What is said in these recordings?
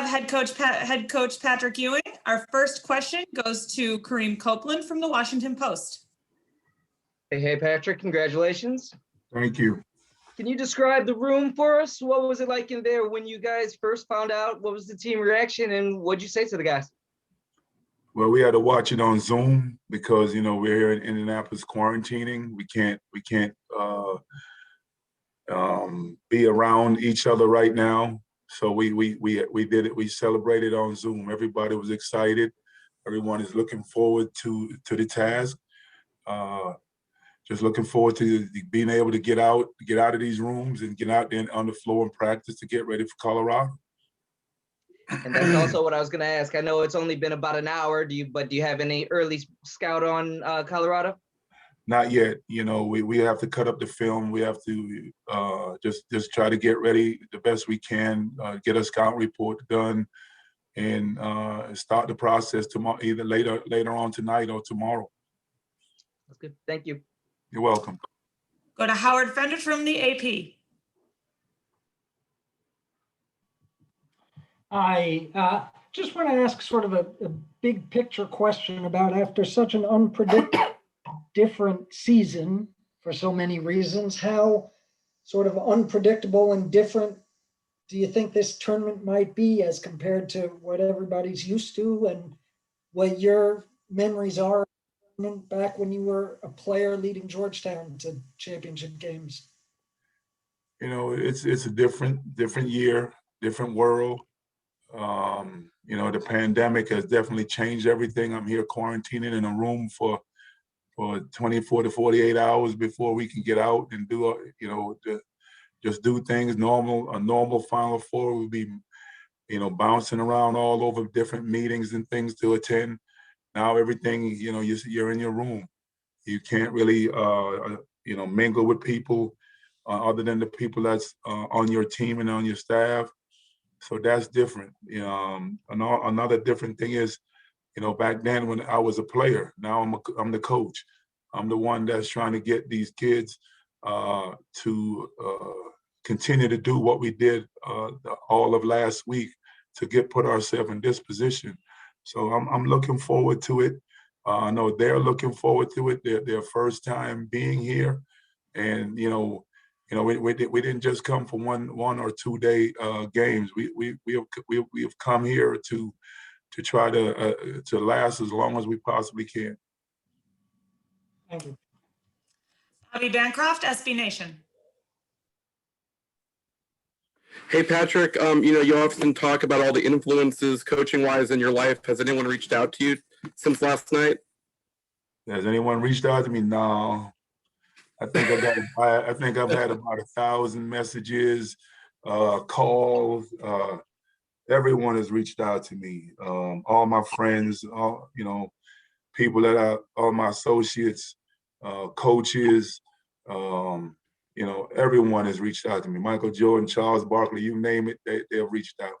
Head Coach Patrick Ewing. Our first question goes to Kareem Copeland from the Washington Post. Hey, Patrick, congratulations. Thank you. Can you describe the room for us? What was it like in there when you guys first found out? What was the team reaction, and what'd you say to the guys? Well, we had to watch it on Zoom because, we're here in Indianapolis quarantining. We can't be around each other right now. So we did it. We celebrated on Zoom. Everybody was excited. Everyone is looking forward to the task. Just looking forward to being able to get out of these rooms and get out there on the floor and practice to get ready for Colorado. And that's also what I was going to ask. I know it's only been about an hour. Do you have any early scout on Colorado? Not yet. We have to cut up the film. We have to just try to get ready the best we can, get a scout report done, and start the process tomorrow, either later on tonight or tomorrow. That's good. Thank you. You're welcome. Go to Howard Fender from the AP. I just want to ask sort of a big picture question about, after such an unpredictable, different season for so many reasons, how sort of unpredictable and different do you think this tournament might be as compared to what everybody's used to, and what your memories are back when you were a player leading Georgetown to championship games? It's a different year, different world. The pandemic has definitely changed everything. I'm here quarantining in a room for 24 to 48 hours before we can get out and do, just do things normal. A normal Final Four would be, bouncing around all over different meetings and things to attend. Now everything, you're in your room. You can't really, mingle with people other than the people that's on your team and on your staff. So that's different. Another different thing is, back then when I was a player, now I'm the coach. I'm the one that's trying to get these kids to continue to do what we did all of last week to put ourselves in this position. So I'm looking forward to it. I know they're looking forward to it. Their first time being here, and we didn't just come for one or 2 day games. We have come here to try to last as long as we possibly can. Thank you. Bobby Bancroft, SB Nation. Hey, Patrick, you often talk about all the influences coaching-wise in your life. Has anyone reached out to you since last night? Has anyone reached out to me? No. I think I've had about 1,000 messages, calls. Everyone has reached out to me. All my friends, people that are all my associates, coaches, everyone has reached out to me. Michael Jordan, Charles Barkley, you name it, they've reached out.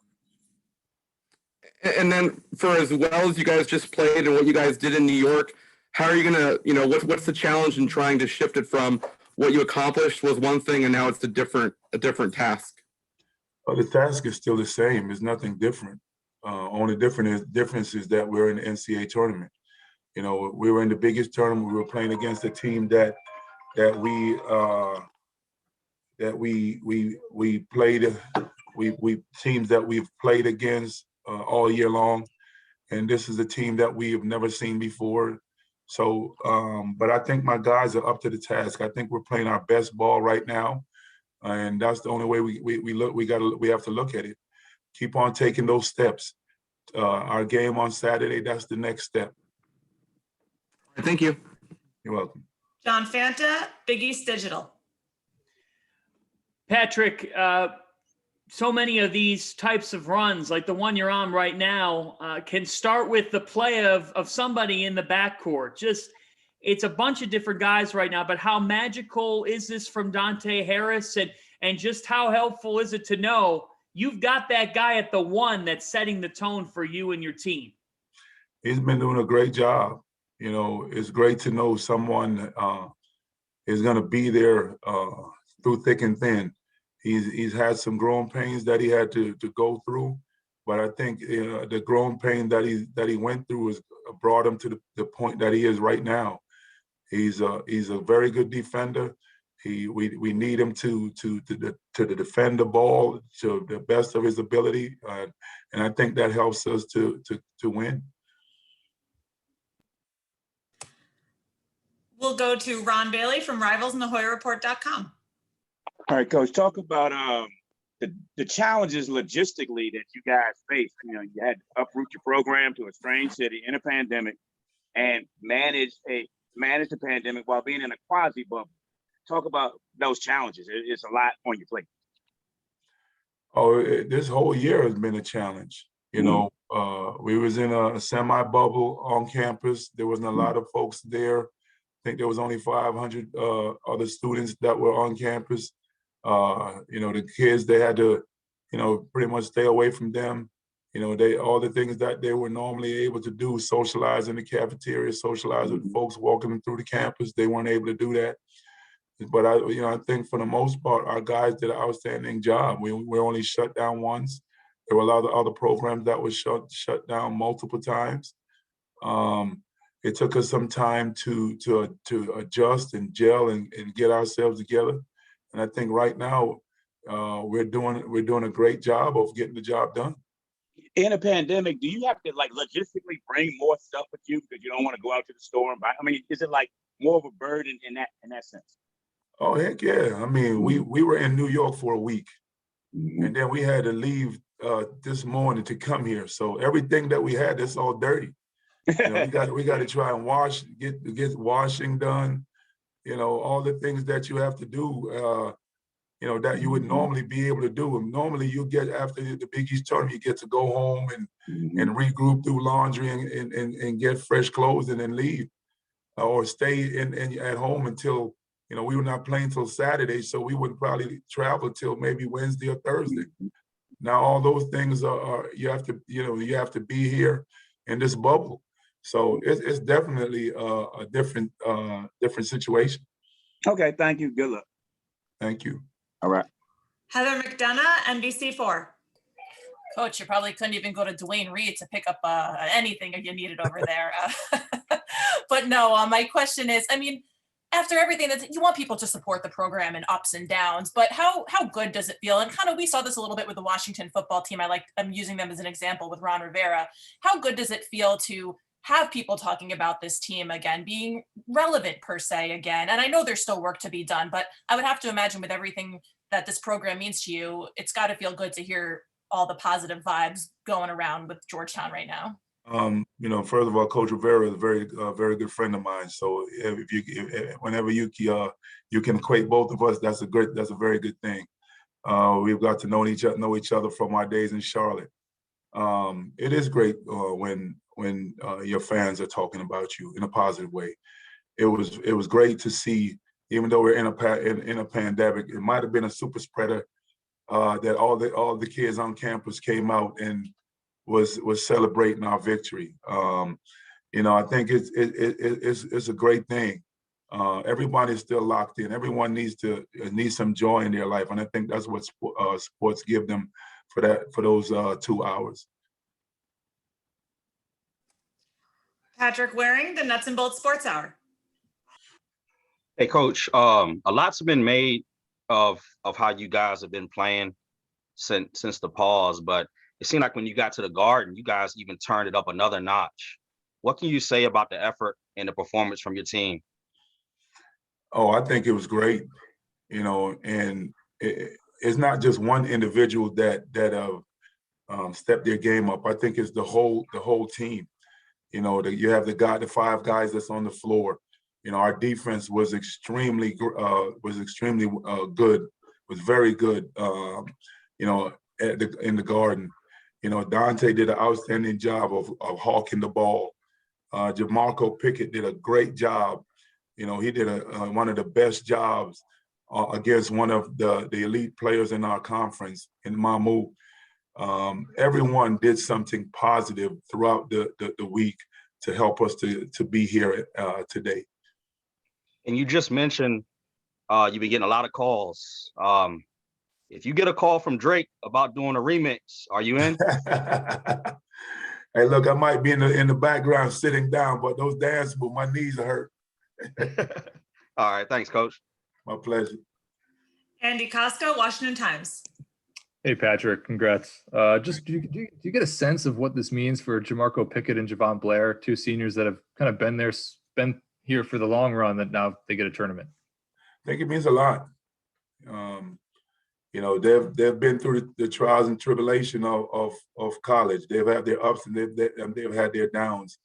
And then for as well as you guys just played and what you guys did in New York, how are you gonna, what's the challenge in trying to shift it from what you accomplished was one thing and now it's a different task? Well, the task is still the same. There's nothing different. Only difference is that we're in the NCAA tournament. We were in the biggest tournament. We were playing against a team that we played. We teams that we've played against all year long, and this is a team that we have never seen before. So, but I think my guys are up to the task. I think we're playing our best ball right now, and that's the only way we have to look at it. Keep on taking those steps. Our game on Saturday, that's the next step. Thank you. You're welcome. John Fanta, Big East Digital. Patrick, so many of these types of runs, like the one you're on right now, can start with the play of somebody in the backcourt. It's a bunch of different guys right now, but how magical is this from Dante Harris? And just how helpful is it to know you've got that guy at the one that's setting the tone for you and your team? He's been doing a great job. It's great to know someone is going to be there through thick and thin. He's had some growing pains that he had to go through, But I think the growing pain that he went through has brought him to the point that he is right now. He's a very good defender. We need him to defend the ball to the best of his ability, and I think that helps us to win. We'll go to Ron Bailey from rivalsandthehoyerreport.com. All right, Coach, talk about the challenges logistically that you guys faced. You know, you had to uproot your program to a strange city in a pandemic and manage the pandemic while being in a quasi bubble. Talk about those challenges. It's a lot on your plate. Oh, this whole year has been a challenge. You know, we was in a semi bubble on campus. There wasn't a lot of folks there. I think there was only 500 other students that were on campus. You know, the kids, they had to, you know, pretty much stay away from them. You know, all the things that they were normally able to do, socialize in the cafeteria, socialize with folks walking through the campus, they weren't able to do that. But I think for the most part, our guys did an outstanding job. We only shut down once. There were a lot of other programs that were shut down multiple times. It took us some time to adjust and gel and get ourselves together. And I think right now we're doing a great job of getting the job done. In a pandemic, do you have to like logistically bring more stuff with you because you don't want to go out to the store and buy? I mean, is it like more of a burden in that sense? Oh, heck yeah. I mean, we were in New York for a week, and then we had to leave this morning to come here. So everything that we had, it's all dirty. You know, we got to try and get washing done. You know, all the things that you have to do, you know, that you would normally be able to do. And normally you get, after the Big East tournament, you get to go home and regroup, do laundry and get fresh clothes and then leave, or stay at home until, you know, we were not playing till Saturday, so we wouldn't probably travel till maybe Wednesday or Thursday. Now all those things are you have to be here in this bubble. So it's definitely a different situation. Okay, thank you. Good luck. Thank you. All right. Heather McDonough, NBC4. Coach, you probably couldn't even go to Dwayne Reed to pick up anything if you needed over there. But no, my question is, I mean, after everything that you want people to support the program in ups and downs, but how good does it feel? And kind of, we saw this a little bit with the Washington football team. I'm using them as an example with Ron Rivera. How good does it feel to have people talking about this team again, being relevant per se again? And I know there's still work to be done, but I would have to imagine with everything that this program means to you, it's got to feel good to hear all the positive vibes going around with Georgetown right now. You know, first of all, Coach Rivera is a very good friend of mine. So whenever you can equate both of us, that's a very good thing. We've got to know each other from our days in Charlotte. It is great when your fans are talking about you in a positive way. It was great to see, even though we're in a pandemic, it might have been a super spreader, that all the kids on campus came out and was celebrating our victory. You know, I think it's a great thing. Everybody's still locked in. Everyone needs some joy in their life, and I think that's what sports give them for those 2 hours. Patrick Waring, the Nuts and Bolts Sports Hour. Hey, Coach, a lot's been made of how you guys have been playing since the pause, but it seemed like when you got to the Garden, you guys even turned it up another notch. What can you say about the effort and the performance from your team? Oh, I think it was great, you know, and it's not just one individual that stepped their game up. I think it's the whole team. You know, you have the 5 guys that's on the floor. You know, our defense was extremely good, was very good. You know, in the Garden. You know, Dante did an outstanding job of hawking the ball. Jamarco Pickett did a great job. You know, he did one of the best jobs against one of the elite players in our conference, in Mamu. Everyone did something positive throughout the week to help us to be here today. And you just mentioned you've been getting a lot of calls. if you get a call from Drake about doing a remix, are you in? Hey, look, I might be in the background sitting down, but those dances, my knees are hurt. All right, thanks, Coach. My pleasure. Andy Costco, Washington Times. Hey, Patrick, congrats. Just do you get a sense of what this means for Jamarco Pickett and Javon Blair, two seniors that have kind of been here for the long run, that now they get a tournament? I think it means a lot. You know, they've been through the trials and tribulation of college. They've had their ups and they've had their downs.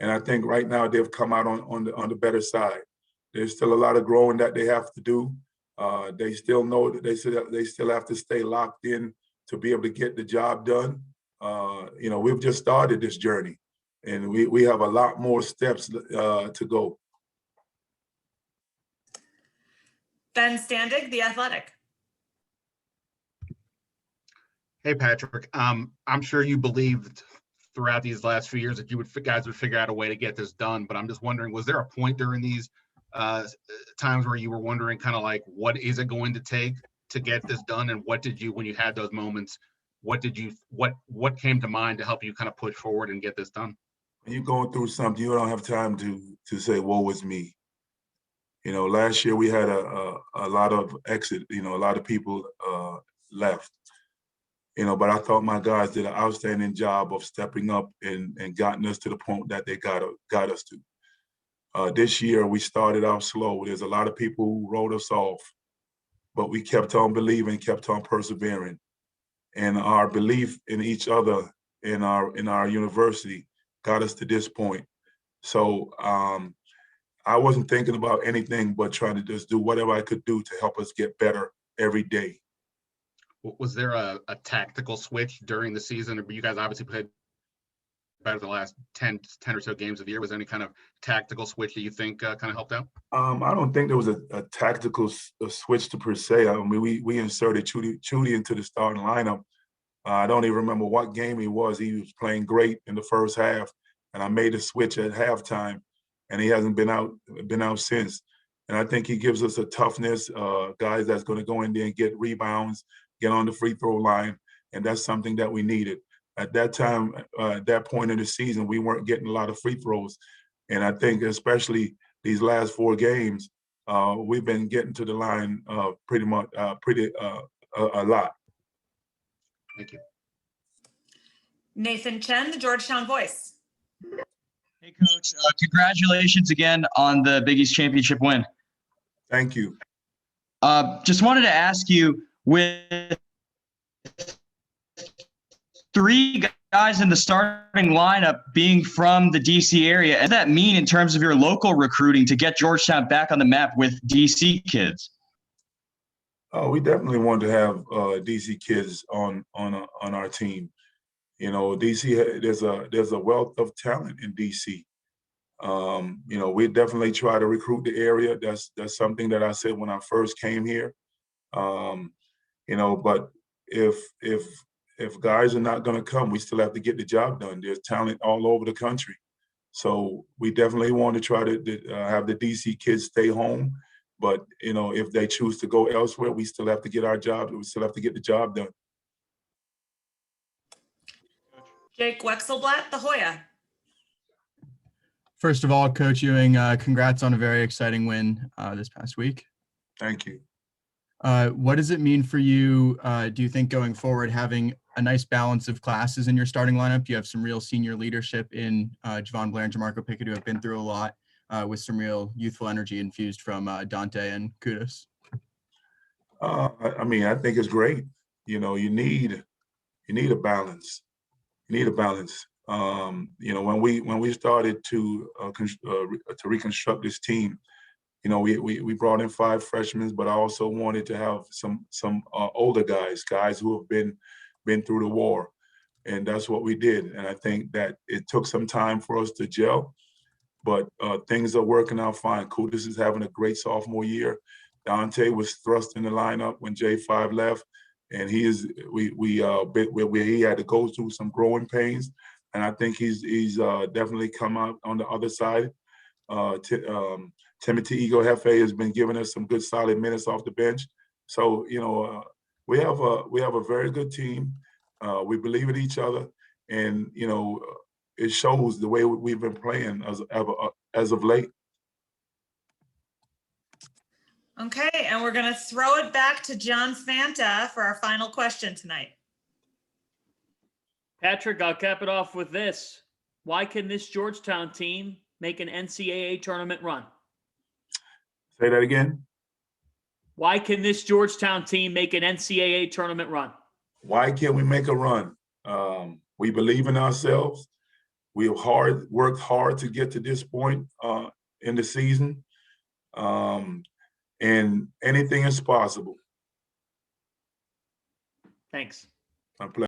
And I think right now they've come out on the better side. There's still a lot of growing that they have to do. They still know that they still have to stay locked in to be able to get the job done. You know, we've just started this journey, and we have a lot more steps to go. Ben Standig, The Athletic. Hey, Patrick. I'm sure you believed throughout these last few years that guys would figure out a way to get this done. But I'm just wondering, was there a point during these times where you were wondering kind of like, what is it going to take to get this done? And what did you, when you had those moments, what came to mind to help you kind of push forward and get this done? When you're going through something, you don't have time to say, woe is me. You know, last year we had a lot of exit, you know, a lot of people left. You know, but I thought my guys did an outstanding job of stepping up and gotten us to the point that they got us to. This year, we started out slow. There's a lot of people who wrote us off, but we kept on believing, kept on persevering. And our belief in each other, in our university, got us to this point. So I wasn't thinking about anything but trying to just do whatever I could do to help us get better every day. Was there a tactical switch during the season? You guys obviously played better the last 10 or so games of the year. Was there any kind of tactical switch that you think kind of helped out? I don't think there was a tactical switch to per se. I mean, we inserted Chudy into the starting lineup. I don't even remember what game he was. He was playing great in the first half, and I made a switch at halftime, and he hasn't been out since. And I think he gives us a toughness, guys that's going to go in there and get rebounds, get on the free throw line, and that's something that we needed. At that time, at that point in the season, we weren't getting a lot of free throws. And I think especially these last 4 games, we've been getting to the line pretty a lot. Thank you. Nathan Chen, The Georgetown Voice. Hey, Coach. Congratulations again on the Big East Championship win. Thank you. Just wanted to ask you, with 3 guys in the starting lineup being from the DC area, what does that mean in terms of your local recruiting to get Georgetown back on the map with DC kids? Oh, we definitely want to have DC kids on our team. You know, DC, there's a wealth of talent in DC. You know, we definitely try to recruit the area. That's something that I said when I first came here. You know, but if guys are not going to come, we still have to get the job done. There's talent all over the country. So we definitely want to try to have the DC kids stay home. But, you know, if they choose to go elsewhere, we still have to get our job. We still have to get the job done. Jake Wexelblatt, The Hoya. First of all, Coach Ewing, congrats on a very exciting win this past week. Thank you. What does it mean for you, do you think, going forward, having a nice balance of classes in your starting lineup? You have some real senior leadership in Javon Blair and Jamarco Pickett, who have been through a lot, with some real youthful energy infused from Dante and Kudos. I mean, I think it's great. You know, you need a balance. You need a balance. You know, when we started to reconstruct this team, you know, we brought in 5 freshmen, but I also wanted to have some older guys who have been through the war, and that's what we did. And I think that it took some time for us to gel, but things are working out fine. Kudus is having a great sophomore year. Dante was thrust in the lineup when J5 left, and he had to go through some growing pains, and I think he's definitely come out on the other side. Timothy Ego Hefe has been giving us some good solid minutes off the bench. So, you know, we have a very good team. We believe in each other, and it shows the way we've been playing as of late. Okay, and we're going to throw it back to John Fanta for our final question tonight. Patrick, I'll cap it off with this. Why can this Georgetown team make an NCAA tournament run? Say that again. Why can this Georgetown team make an NCAA tournament run? Why can't we make a run? We believe in ourselves. We have worked hard to get to this point in the season. And anything is possible. Thanks. My pleasure.